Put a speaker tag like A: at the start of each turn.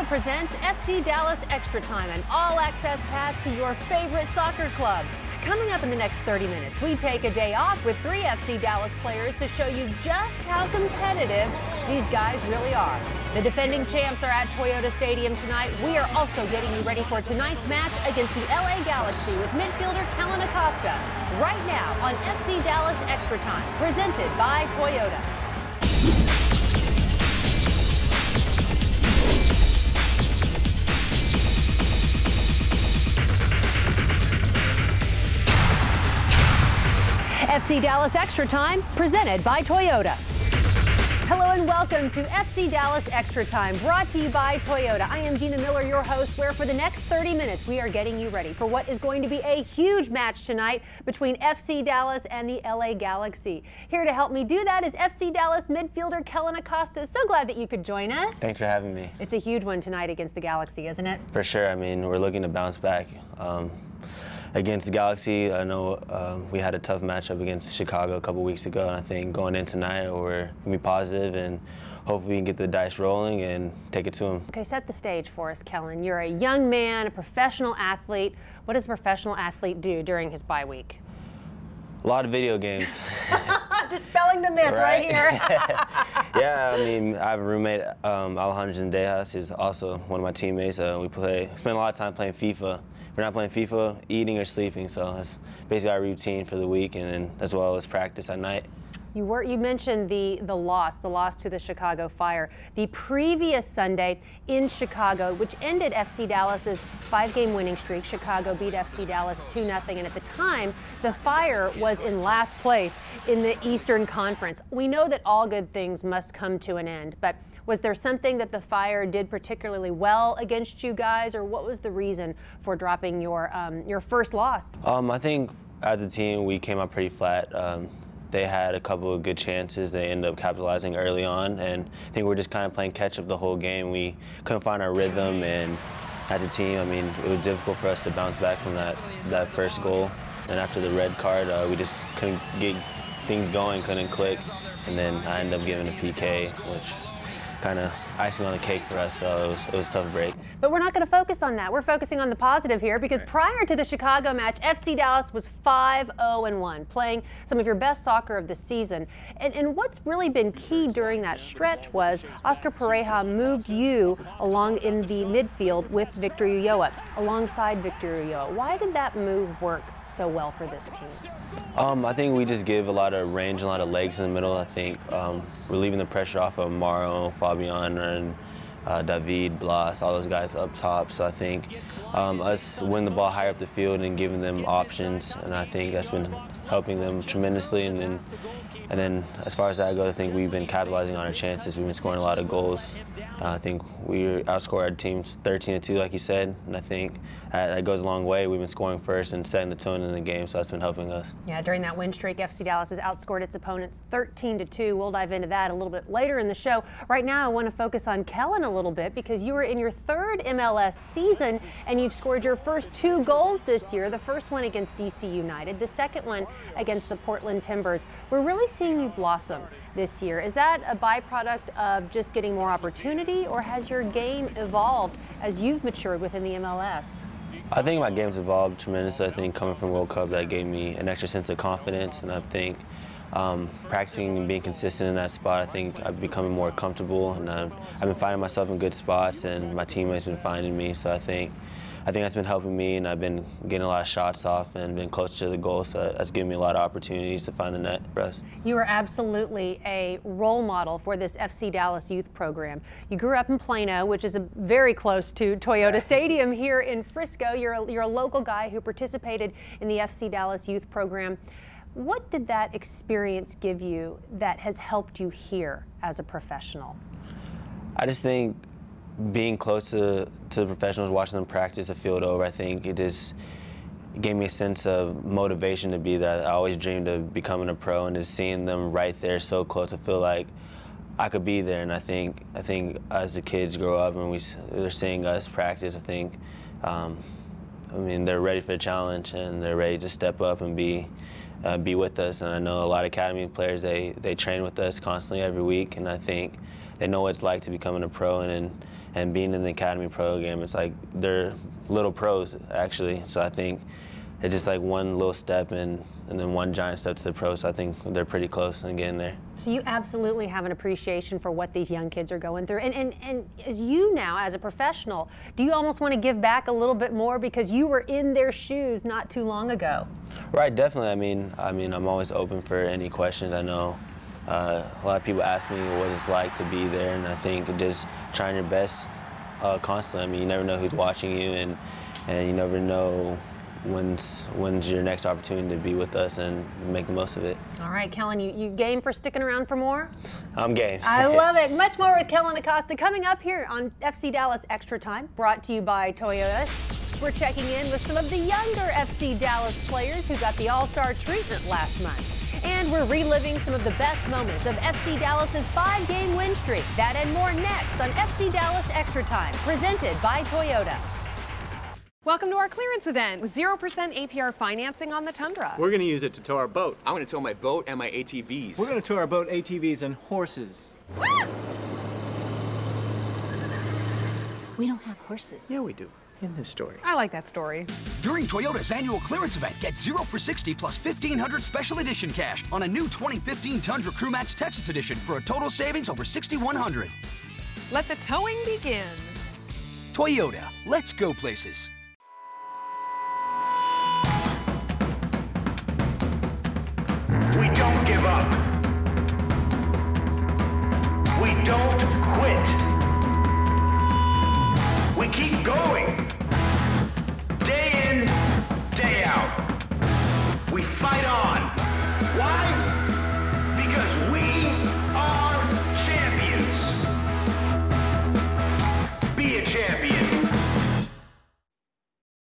A: Toyota presents FC Dallas Extra Time, an all-access pass to your favorite soccer club. Coming up in the next 30 minutes, we take a day off with 3 FC Dallas players to show you just how competitive these guys really are. The defending champs are at Toyota Stadium tonight. We are also getting you ready for tonight's match against the LA Galaxy with midfielder Kellyn Acosta. Right now on FC Dallas Extra Time, presented by Toyota. FC Dallas Extra Time, presented by Toyota. Hello and welcome to FC Dallas Extra Time, brought to you by Toyota. I am Gina Miller, your host, where for the next 30 minutes we are getting you ready for what is going to be a huge match tonight between FC Dallas and the LA Galaxy. Here to help me do that is FC Dallas midfielder Kellyn Acosta. So glad that you could join us.
B: Thanks for having me.
A: It's a huge one tonight against the Galaxy, isn't it?
B: For sure. I mean, we're looking to bounce back. Against the Galaxy, I know we had a tough matchup against Chicago a couple weeks ago, and I think going in tonight, we're going to be positive and hopefully we can get the dice rolling and take it to them. Okay, set the stage for us, Kellyn. You're a young man, a professional athlete. What does a professional athlete do during his bye week? A lot of video games.
A: Dispelling the myth right here.
B: Yeah, I mean, I have a roommate, Alejandro Zendejas, who's also one of my teammates. We spend a lot of time playing FIFA. We're not playing FIFA, eating or sleeping, so that's basically our routine for the week, and then as well as practice at night. You
A: mentioned the loss to the Chicago Fire. The previous Sunday in Chicago, which ended FC Dallas's 5-game winning streak. Chicago beat FC Dallas 2-0, and at the time, the Fire was in last place in the Eastern Conference. We know that all good things must come to an end, but was there something that the Fire did particularly well against you guys, or what was the reason for dropping your first loss?
B: I think as a team, we came out pretty flat. They had a couple of good chances. They ended up capitalizing early on, and I think we're just kind of playing catch-up the whole game. We couldn't find our rhythm, and as a team, I mean, it was difficult for us to bounce back from that first goal. And after the red card, we just couldn't get things going, couldn't click, and then I ended up giving a PK, which kind of icing on the cake for us, so it was a tough break.
A: But we're not going to focus on that. We're focusing on the positive here, because prior to the Chicago match, FC Dallas was 5-0-1, playing some of your best soccer of the season. And what's really been key during that stretch was Oscar Pareja moved you along in the midfield with Victor Ulloa, alongside Victor Ulloa. Why did that move work so well for this team?
B: I think we just give a lot of range, a lot of legs in the middle. I think relieving the pressure off of Mauro, Fabian, and David, Blas, all those guys up top. So I think us winning the ball higher up the field and giving them options, and I think that's been helping them tremendously. And then as far as that goes, I think we've been capitalizing on our chances. We've been scoring a lot of goals. I think we outscored our teams 13-2, like you said, and I think that goes a long way. We've been scoring first and setting the tone in the game, so that's been helping us.
A: Yeah, during that win streak, FC Dallas has outscored its opponents 13-2. We'll dive into that a little bit later in the show. Right now, I want to focus on Kellyn a little bit, because you were in your 3rd MLS season, and you've scored your first 2 goals this year, the first one against DC United, the second one against the Portland Timbers. We're really seeing you blossom this year. Is that a byproduct of just getting more opportunity, or has your game evolved as you've matured within the MLS?
B: I think my game's evolved tremendously. I think coming from World Cup, that gave me an extra sense of confidence, and I think practicing and being consistent in that spot, I think I've become more comfortable, and I've been finding myself in good spots, and my teammates been finding me. So I think that's been helping me, and I've been getting a lot of shots off and been close to the goal, so that's given me a lot of opportunities to find the net for us.
A: You are absolutely a role model for this FC Dallas youth program. You grew up in Plano, which is very close to Toyota Stadium here in Frisco. You're a local guy who participated in the FC Dallas youth program. What did that experience give you that has helped you here as a professional?
B: I just think being close to the professionals, watching them practice a field over, I think it just gave me a sense of motivation to be that. I always dreamed of becoming a pro, and just seeing them right there so close, I feel like I could be there. And I think as the kids grow up and they're seeing us practice, I think I mean, they're ready for the challenge, and they're ready to step up and be with us. And I know a lot of academy players, they train with us constantly every week, and I think they know what it's like to becoming a pro and and being in the academy program, it's like they're little pros actually. So I think it's just like one little step and then one giant step to the pros. So I think they're pretty close in getting there.
A: So you absolutely have an appreciation for what these young kids are going through. And as you now, as a professional, do you almost want to give back a little bit more because you were in their shoes not too long ago?
B: Right, definitely. I mean, I'm always open for any questions. I know a lot of people ask me what it's like to be there, and I think just trying your best constantly. I mean, you never know who's watching you, and you never know when's your next opportunity to be with us and make the most of it.
A: All right, Kellyn, you game for sticking around for more?
B: I'm game.
A: I love it. Much more with Kellyn Acosta coming up here on FC Dallas Extra Time, brought to you by Toyota. We're checking in with some of the younger FC Dallas players who got the All-Star treatment last month. And we're reliving some of the best moments of FC Dallas's 5-game win streak. That and more next on FC Dallas Extra Time, presented by Toyota.
C: Welcome to our clearance event with 0% APR financing on the Tundra.
D: We're going to use it to tow our boat.
E: I'm going to tow my boat and my ATVs.
D: We're going to tow our boat, ATVs, and horses.
F: We don't have horses.
D: Yeah, we do. In this story.
C: I like that story.
G: During Toyota's annual clearance event, get 0 for 60 plus 1,500 special edition cash on a new 2015 Tundra Crew Max Texas Edition for a total savings over $6,100.
C: Let the towing begin.
G: Toyota, let's go places.
H: We don't give up. We don't quit. We keep going. Day in, day out. We fight on. Why? Because we are champions. Be a champion.